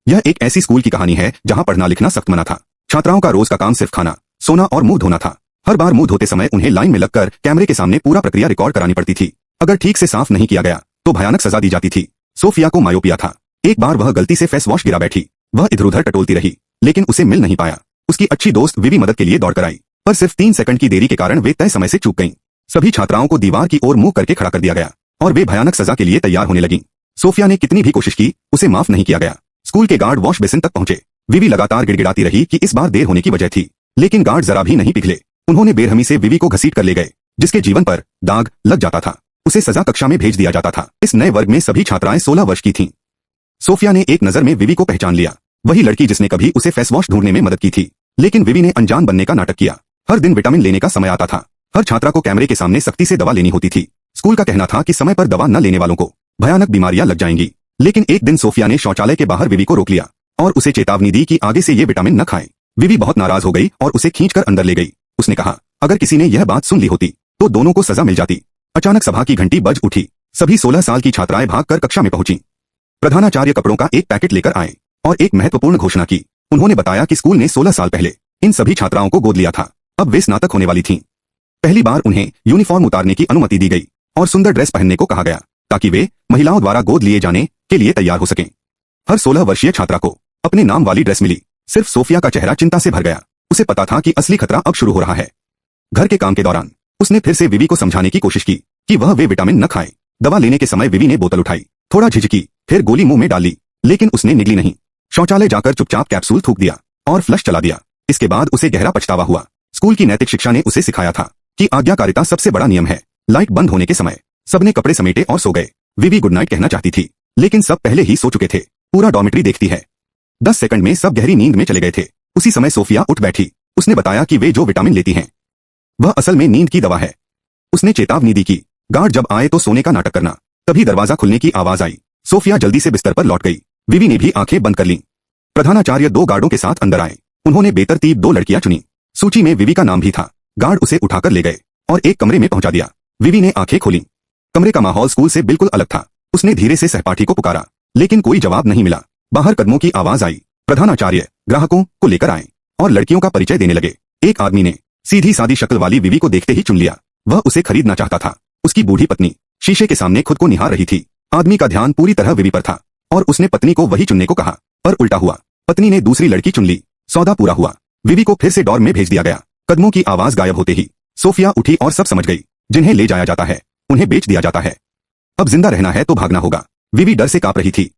यह एक ऐसी स्कूल की कहानी है जहां पढ़ना लिखना सख्त मना था। छात्राओं का रोज का काम सिर्फ खाना, सोना और मुंह धोना था। हर बार मुंह धोते समय उन्हें लाइन में लगकर कैमरे के सामने पूरा प्रक्रिया रिकॉर्ड करानी पड़ती थी। अगर ठीक से साफ नहीं किया गया तो भयानक सजा दी जाती थी। सोफिया को मायोपिया था। एक बार वह गलती से फेस वॉश गिरा बैठी। वह इधर उधर टटोलती रही, लेकिन उसे मिल नहीं पाया। उसकी अच्छी दोस्त विवी मदद के लिए दौड़ कर आई, पर सिर्फ 3 सेकंड की देरी के कारण वे तय समय से चूक गईं। सभी छात्राओं को दीवार की ओर मुंह करके खड़ा कर दिया गया और वे भयानक सजा के लिए तैयार होने लगीं। सोफिया ने कितनी भी कोशिश की, उसे माफ नहीं किया गया। स्कूल के गार्ड वॉश बेसिन तक पहुंचे। विवी लगातार गिड़गिड़ाती रही कि इस बार देर होने की वजह थी, लेकिन गार्ड जरा भी नहीं पिघले। उन्होंने बेरहमी से विवी को घसीट कर ले गए। जिसके जीवन पर दाग लग जाता था उसे सजा कक्षा में भेज दिया जाता था। इस नए वर्ग में सभी छात्राएं 16 वर्ष की थीं। सोफिया ने एक नजर में विवी को पहचान लिया, वही लड़की जिसने कभी उसे फेस वॉश ढूंढने में मदद की थी। लेकिन विवी ने अनजान बनने का नाटक किया। हर दिन विटामिन लेने का समय आता था। हर छात्रा को कैमरे के सामने सख्ती से दवा लेनी होती थी। स्कूल का कहना था कि समय पर दवा न लेने वालों को भयानक बीमारियां लग जाएंगी। लेकिन एक दिन सोफिया ने शौचालय के बाहर विवी को रोक लिया और उसे चेतावनी दी कि आगे से ये विटामिन न खाएं। विवी बहुत नाराज हो गई और उसे खींचकर अंदर ले गई। उसने कहा, अगर किसी ने यह बात सुन ली होती तो दोनों को सजा मिल जाती। अचानक सभा की घंटी बज उठी। सभी 16 साल की छात्राएं भागकर कक्षा में पहुंची। प्रधानाचार्य कपड़ों का एक पैकेट लेकर आए और एक महत्वपूर्ण घोषणा की। उन्होंने बताया कि स्कूल ने 16 साल पहले इन सभी छात्राओं को गोद लिया था। अब वे स्नातक होने वाली थीं। पहली बार उन्हें यूनिफॉर्म उतारने की अनुमति दी गई और सुंदर ड्रेस पहनने को कहा गया ताकि वे महिलाओं द्वारा गोद लिए जाने के लिए तैयार हो सकें। हर 16 वर्षीय छात्रा को अपने नाम वाली ड्रेस मिली। सिर्फ सोफिया का चेहरा चिंता से भर गया। उसे पता था कि असली खतरा अब शुरू हो रहा है। घर के काम के दौरान उसने फिर से विवी को समझाने की कोशिश की कि वह वे विटामिन न खाए। दवा लेने के समय विवी ने बोतल उठाई, थोड़ा झिझकी, फिर गोली मुंह में डाली, लेकिन उसने निगली नहीं। शौचालय जाकर चुपचाप कैप्सूल थूक दिया और फ्लश चला दिया। इसके बाद उसे गहरा पछतावा हुआ। स्कूल की नैतिक शिक्षा ने उसे सिखाया था कि आज्ञाकारिता सबसे बड़ा नियम है। लाइट बंद होने के समय सबने कपड़े समेटे और सो गए। विवी गुड नाइट कहना चाहती थी, लेकिन सब पहले ही सो चुके थे। पूरा डॉर्मेट्री देखती है। 10 सेकंड में सब गहरी नींद में चले गए थे। उसी समय सोफिया उठ बैठी। उसने बताया कि वे जो विटामिन लेती हैं वह असल में नींद की दवा है। उसने चेतावनी दी कि गार्ड जब आए तो सोने का नाटक करना। तभी दरवाजा खुलने की आवाज आई। सोफिया जल्दी से बिस्तर पर लौट गई। विवी ने भी आंखें बंद कर लीं। प्रधानाचार्य 2 गार्डों के साथ अंदर आए। उन्होंने बेतरतीब 2 लड़कियां चुनी। सूची में विवी का नाम भी था। गार्ड उसे उठाकर ले गए और एक कमरे में पहुंचा दिया। विवी ने आंखें खोली। कमरे का माहौल स्कूल से बिल्कुल अलग था। उसने धीरे से सहपाठी को पुकारा, लेकिन कोई जवाब नहीं मिला। बाहर कदमों की आवाज आई। प्रधानाचार्य ग्राहकों को लेकर आए और लड़कियों का परिचय देने लगे। एक आदमी ने सीधी सादी शक्ल वाली विवी को देखते ही चुन लिया। वह उसे खरीदना चाहता था। उसकी बूढ़ी पत्नी शीशे के सामने खुद को निहार रही थी। आदमी का ध्यान पूरी तरह विवी पर था और उसने पत्नी को वही चुनने को कहा, पर उल्टा हुआ। पत्नी ने दूसरी लड़की चुन ली। सौदा पूरा हुआ। विवी को फिर से डॉर्म में भेज दिया गया। कदमों की आवाज गायब होते ही सोफिया उठी और सब समझ गई। जिन्हें ले जाया जाता है उन्हें बेच दिया जाता है। अब जिंदा रहना है तो भागना होगा। विवी डर से कांप रही थी।